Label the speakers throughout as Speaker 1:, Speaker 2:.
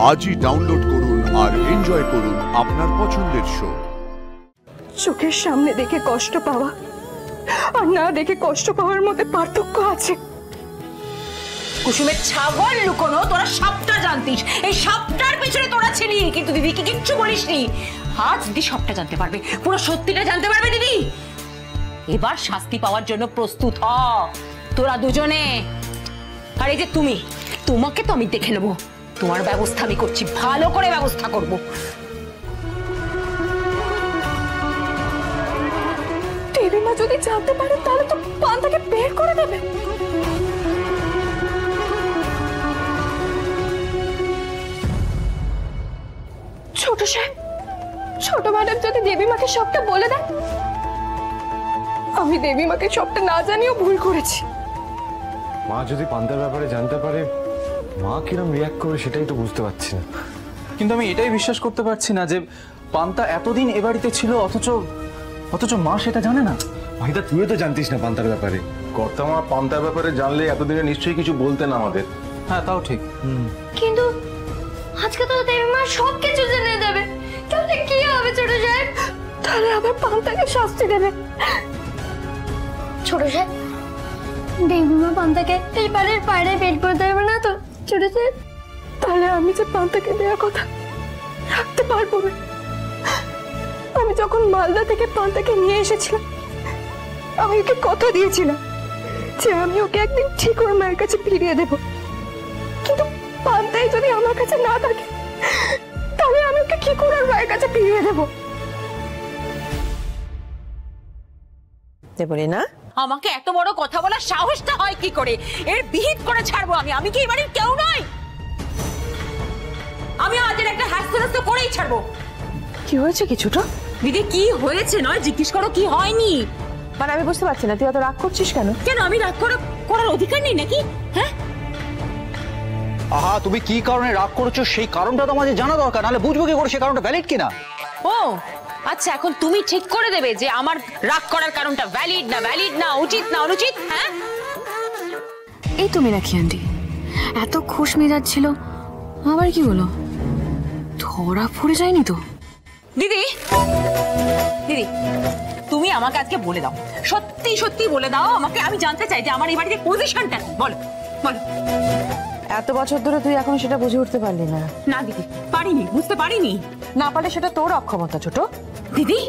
Speaker 1: আজই ডাউনলোড করুন আর এনজয় করুন আপনার পছন্দের শো।
Speaker 2: চোখের সামনে দেখে কষ্ট পাওয়া আর না দেখে কষ্ট পাওয়ার মধ্যে পার্থক্য আছে।
Speaker 3: কুসুমের ছাগল লুকোনো তোরা সবটা জানতিস, এই সবটার পেছনে তোরা ছিলি, কিন্তু দিদিকে কিচ্ছু বলিসনি। আজ দিদি সবটা জানতে পারবে, পুরো সত্যিটা জানতে পারবে দিদি। এবার শাস্তি পাওয়ার জন্য প্রস্তুত হ তোরা দুজনে। আর এই যে তোমাকে তো আমি দেখে নেবো, তোমার ব্যবস্থা আমি করছি, ভালো করে ব্যবস্থা করব।
Speaker 2: দেবীমা যদি জানতে পারে তাহলে তো পান্তাকে বের করে দেবে। ছোট সাহেব, ছোট ম্যাডাম যদি দেবীমাকে সবটা বলে দেয়। আমি দেবীমাকে সবটা না জানিয়েও ভুল করেছি।
Speaker 4: মা যদি পান্তার ব্যাপারে জানতে পারে মা কিরম রিয়াক্ট করবে সেটাই তো বুঝতে পারছি না।
Speaker 5: কিন্তু আমি এটাই বিশ্বাস করতে পারছি না যে পান্তা এতদিন এ বাড়িতে ছিল অথচ মা সেটা জানে না।
Speaker 4: ভাইদা তুইও তো জানতিস না পান্তার ব্যাপারে।
Speaker 6: কর্তামা পান্তার ব্যাপারে জানলে এতদিনে নিশ্চয়ই কিছু বলতেন আমাদের।
Speaker 5: হ্যাঁ তাও ঠিক,
Speaker 7: কিন্তু আজকে তো দেবীমা সব কিছু জেনে যাবে, তাহলে কি হবে ছোট সাহেব?
Speaker 2: তাহলে আবার পান্তাকে শাস্তি দেবে।
Speaker 7: ছোট সাহেব, দেবীমা পান্তাকে এই বাড়ির বাইরে বের করে দেবে না তো ছোট সাহেব?
Speaker 2: তাহলে আমি যে পান্তাকে দেওয়া কথা রাখতে পারবো না। আমি যখন মালদা থেকে পান্তাকে নিয়ে এসেছিলাম, আমি ওকে কথা দিয়েছিলাম যে আমি ওকে একদিন ঠিক ওর মায়ের কাছে ফিরিয়ে দেব। কিন্তু পান্তাই যদি আমার কাছে না থাকে তাহলে আমি ওকে কি করে ওর মায়ের কাছে ফিরিয়ে দেব?
Speaker 3: বলে না আমাকে এত বড় কথা বলার সাহসটা হয় কি করে? এর বিহিত করে ছাড়বো আমি কি এই বাড়ির কেউ নই? আমি আজের একটা হাস্যরস করেই ছাড়বো।
Speaker 2: কি হয়েছে কিছুটা?
Speaker 3: দিদি কি হয়েছে নয় জিজ্ঞেস করো, কি হয়নি?
Speaker 2: মানে আমি বুঝতে পারছি না তুই এত রাগ করছিস কেন?
Speaker 3: কেন আমি রাগ করার অধিকার নেই নাকি? হ্যাঁ
Speaker 8: আহা, তুমি কি কারণে রাগ করছো সেই কারণটা তো আমাদের জানা দরকার, নাহলে বুঝবো কি করে সে কারণটা ভ্যালিড কিনা।
Speaker 3: ও আচ্ছা, এখন তুমি ঠিক করে দেবে যে আমার রাগ করার কারণটা ভ্যালিড না উচিত না অনুচিত। হ্যাঁ
Speaker 7: এই তুমি নাকি আন্টি এত খুশ মেজাজ ছিল, আবার কি হলো? ধরা পড়ে যায়নি তো?
Speaker 3: দিদি তুমি আমাকে আজকে বলে দাও, সত্যি বলে দাও আমাকে। আমি জানতে চাই যে আমার এই বাড়িতে পজিশনটা কি। বলো।
Speaker 2: এত বছর ধরে তুই এখন সেটা বুঝে উঠতে পারলি না?
Speaker 3: না দিদি, বুঝতে পারিনি।
Speaker 2: না পারলে সেটা তোর অক্ষমতা ছোট।
Speaker 3: দিদি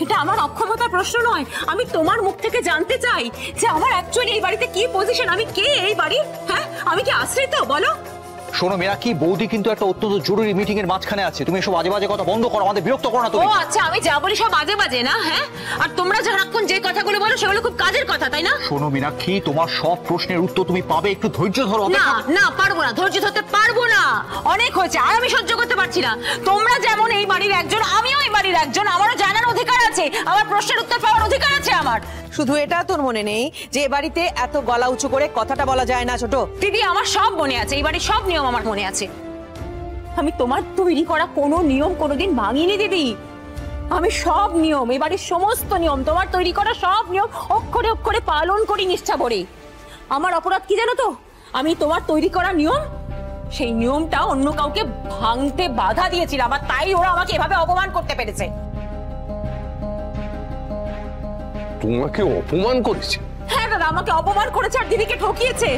Speaker 3: এটা আমার অক্ষমতার প্রশ্ন নয়, আমি তোমার মুখ থেকে জানতে চাই যে আমার অ্যাকচুয়ালি এই বাড়িতে কি পজিশন, আমি কে এই বাড়ি? হ্যাঁ আমি কি আশ্রিত? বলো।
Speaker 8: শোনো মীনাক্ষী, বৌদি কিন্তু একটা অত্যন্ত জরুরি মিটিং এর মাঝখানে আছে, তুমি এসব বাজে কথা বন্ধ করো, আমাদের বিরক্ত করো না তুমি।
Speaker 3: ও আচ্ছা, আমি যা বলি সব বাজে না? হ্যাঁ, আর তোমরা সারাক্ষণ যে কথাগুলো বলো সেগুলো খুব কাজের কথা, তাই না?
Speaker 8: শোনো মীনাক্ষী, তোমার সব প্রশ্নের উত্তর তুমি পাবে, একটু ধৈর্য ধরো।
Speaker 3: না পারবো না, ধৈর্য ধরতে পারবো না, অনেক হয়েছে, আর আমি সহ্য করতে পারছি না। তোমরা যেমন এই বাড়ির একজন, আমিও এই বাড়ির একজন, আমারও জানার অধিকার আছে, আমার প্রশ্নের উত্তর পাওয়ার অধিকার আছে আমার।
Speaker 9: শুধু এটা তোর মনে নেই যে এ বাড়িতে এত গলা উঁচু করে কথাটা বলা যায় না ছোট?
Speaker 3: দিদি আমার সব মনে আছে, এই বাড়ির সব নিয়ম আমার মনে আছে। আমি তোমার তৈরি করা কোনো নিয়ম কোনোদিন ভাঙিনি দিদি। আমি সব নিয়ম, এই বাড়ির সমস্ত নিয়ম, তোমার তৈরি করা সব নিয়ম অক্ষরে অক্ষরে পালন করি নিষ্ঠা ভরে। আমার অপরাধ কি জানো তো? আমি তোমার তৈরি করা নিয়ম, সেই নিয়মটা অন্য কাউকে ভাঙতে বাধা দিয়েছিলাম, আর তাই ওরা আমাকে এভাবে অপমান করতে পেরেছে।
Speaker 6: তোমাকে অপমান করেছে?
Speaker 3: হ্যাঁ দাদা, আমাকে অপমান করেছে আর দিদিকে ঠকিয়েছে।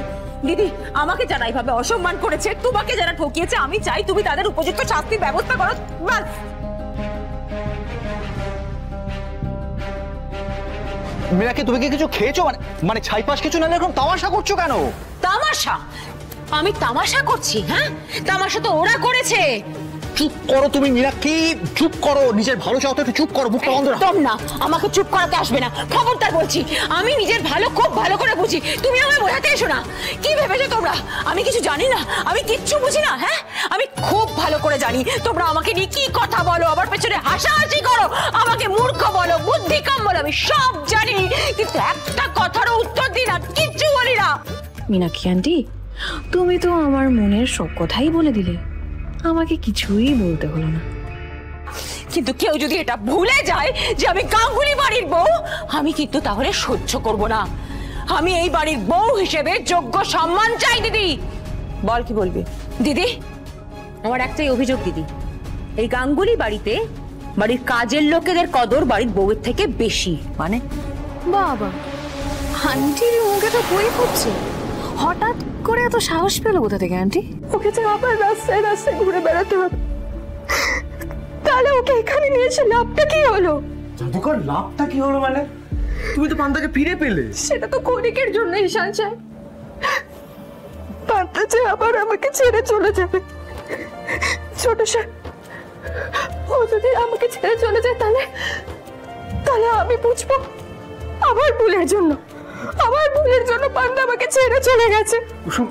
Speaker 3: দিদি আমাকে যারা এইভাবে অসম্মান করেছে, তোমাকে যারা ঠকিয়েছে, আমি চাই তুমি তাদের উপযুক্ত শাস্তির ব্যবস্থা করো।
Speaker 8: মীনাক্ষী, তুমি কি কিছু খেয়েছো? মানে ছাইপাশ কিছু না, এরকম তামাশা করছো কেন?
Speaker 3: তামাশা? আমি তামাশা করছি? হ্যাঁ, তামাশা তো ওরা করেছে।
Speaker 8: চুপ করো তুমি মীনাক্ষী, চুপ করো, নিজের ভালো চাও তো একটু চুপ করো, মুখটা বন্ধ রাখো।
Speaker 3: একদম না, আমাকে চুপ করাতে আসবে না, খবরদার বলছি। আমি নিজের ভালো খুব ভালো করে বুঝি, তুমি আমায় বোঝাতে এসো না। কি ভেবেছো তোমরা আমি কিছু জানি না? আমি কিচ্ছু বুঝি না? হ্যাঁ, আমি খুব ভালো করে জানি তোমরা আমাকে নিয়ে কি কথা বলো, আবার পেছনে হাসাহাসি করো, আমাকে মূর্খ বলো, বুদ্ধি কম বলো, আমি সব জানি, কিন্তু একটা কথারও উত্তর দিই না, কিচ্ছু বলি না।
Speaker 7: মীনাক্ষী আন্টি, তুমি তো আমার মনের সব কথাই বলে দিলে, আমাকে কিছুই বলতে হলো না।
Speaker 3: কিন্তু কেউ যদি এটা ভুলে যায় যে আমি গাঙ্গুলি বাড়ির বউ, আমি কিন্তু তাহলে সহ্য করব না। আমি এই বাড়ির বউ হিসেবে যোগ্য সম্মান চাই। দিদি
Speaker 9: বল কি বলবি?
Speaker 3: দিদি আমার একটাই অভিযোগ দিদি, এই গাঙ্গুলি বাড়িতে বাড়ির কাজের লোকেদের কদর বাড়ির বউয়ের থেকে বেশি।
Speaker 9: মানে
Speaker 7: বাবা, আন্টির মুখে তো বই পড়ছে। হঠাৎ করে এত সাহস পেলো কোথা থেকে আন্টি?
Speaker 2: ওকে যে আবার রাস্তায় রাস্তায় ঘুরে বেড়াতে হবে, তাহলে ওকে এখানে নিয়ে এসে লাভটা কি হলো?
Speaker 4: জাদুকর, লাভটা কি হলো মানে? তুমি তো পান্তাকে ফিরে পেলে।
Speaker 2: সেটা তো ক্ষণিকের জন্য ঈশান সাহেব। পান্তা যে আবার আমাকে ছেড়ে চলে যাবে। ছোট সাহেব, ও যদি আমাকে ছেড়ে চলে যায় তাহলে তাহলে আমি বুঝবো আমার ভুলের জন্য পান্তা আমাকে ছেড়ে চলে গেছে।
Speaker 5: কুসুম,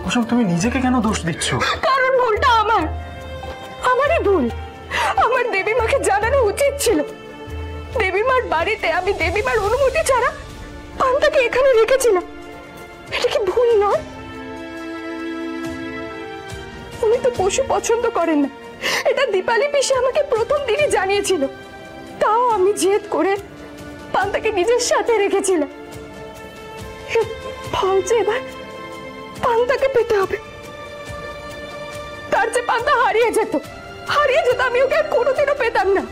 Speaker 5: কুসুম তুমি নিজেকে কেন দোষ দিচ্ছ?
Speaker 2: কারণ ভুলটা আমারই ভুল। আমার দেবীমাকে জানানো উচিত ছিল। দেবীমার বাড়িতে আমি দেবীমার অনুমতি ছাড়া পান্তাকে এখানে রেখেছিলাম। এটা কি ভুল নয়? উনি তো পশু পছন্দ করেন না, এটা দীপালি পিসি আমাকে প্রথম দিনই জানিয়েছিল। তাও আমি জেদ করে পান্তাকে নিজের সাথে রেখেছিলাম। এর ফল যে এবার পান্তাকে পেতে হবে। তার যে পান্তা হারিয়ে যেত, আমি ওকে আর কোনোদিনও পেতাম না।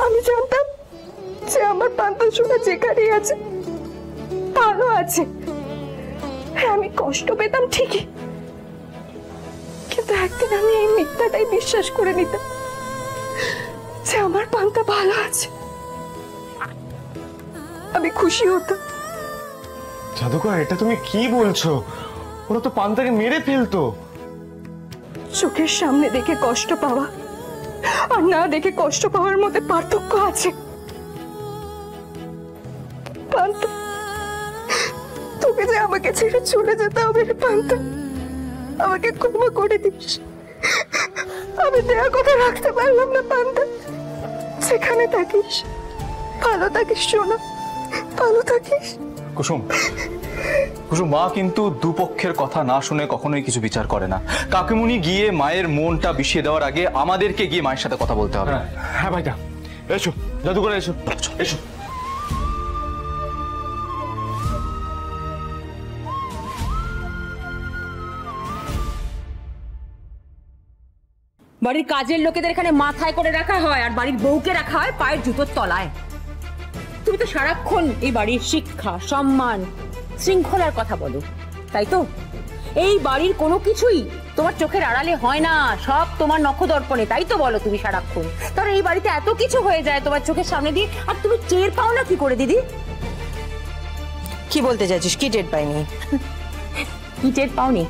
Speaker 2: আমি জানতাম যে আমার পান্তা শোনা যেখানেই আছে ভালো আছে। হ্যাঁ, আমি কষ্ট পেতাম ঠিকই, কিন্তু একদিন আমি এই মিথ্যাটাই বিশ্বাস করে নিতাম যে আমার পান্তা ভালো আছে। আমি খুশি হতাম।
Speaker 4: জাদুকর, এটা তুমি কি বলছো? ওরা তো পান্তাকে মেরে ফেলতো।
Speaker 2: চোখের সামনে দেখে কষ্ট পাওয়া আর না দেখে কষ্ট পাওয়ার মধ্যে পার্থক্য আছে। পান্তা, তোকে যে আমাকে ছেড়ে চলে যেতে হবে রে পান্তা, আমাকে ক্ষমা করে দিস। আমি দেয়া কথা রাখতে পারলাম না পান্তা। সেখানে থাকিস, ভালো থাকিস সোনা, ভালো থাকিস।
Speaker 5: কুসুম, কুসুম, মা কিন্তু দুপক্ষের কথা না শুনে কখনোই কিছু বিচার করে না। কাকিমুনি গিয়ে মায়ের মনটা বিষিয়ে দেওয়ার আগে আমাদেরকে গিয়ে মায়ের সাথে কথা বলতে হবে।
Speaker 4: হ্যাঁ ভাইটা, এসো জাদুকর, এসো এসো।
Speaker 3: বাড়ির কাজের লোকেদের এখানে মাথায় করে রাখা হয় আর বাড়ির বউকে রাখা হয় পায়ের জুতোর তলায়। তুমি তো সারাক্ষণ এই বাড়ির শিক্ষা, সম্মান, শৃঙ্খলার কথা বলো, তাই তো? এই বাড়ির কোনো কিছুই তোমার চোখের আড়ালে হয় না, সব তোমার নখদর্পণে, তাই তো বলো তুমি সারাক্ষণ। তাহলে এই বাড়িতে এত কিছু হয়ে যায় তোমার চোখের সামনে দিয়ে, আর তুমি টের পাও না কি করে দিদি?
Speaker 9: কি বলতে চাইছিস? কি টের পাইনি?
Speaker 3: কি টের পাওনি?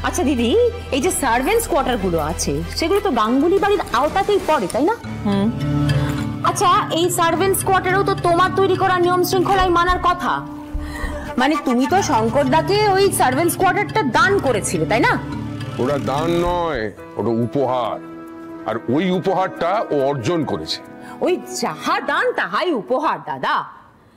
Speaker 3: আচ্ছা দিদি, এই যে সার্ভেন্টস কোয়ার্টার গুলো আছে সেগুলো তো গাঙ্গুলি বাড়ির আওতাতেই পড়ে, তাই না? আচ্ছা, এই সার্ভেন্টস কোয়ার্টারেও তো তোমার তৈরি করা নিয়ম শৃঙ্খলাই মানার কথা। মানে তুমি তো শঙ্করদাকে ওই সার্ভেন্টস কোয়ার্টারটা দান করেছিলে, তাই না?
Speaker 10: ওটা দান নয়, ওটা উপহার। আর ওই উপহারটা ও অর্জন করেছে।
Speaker 3: ওই যাহা দান তাহাই উপহার দাদা।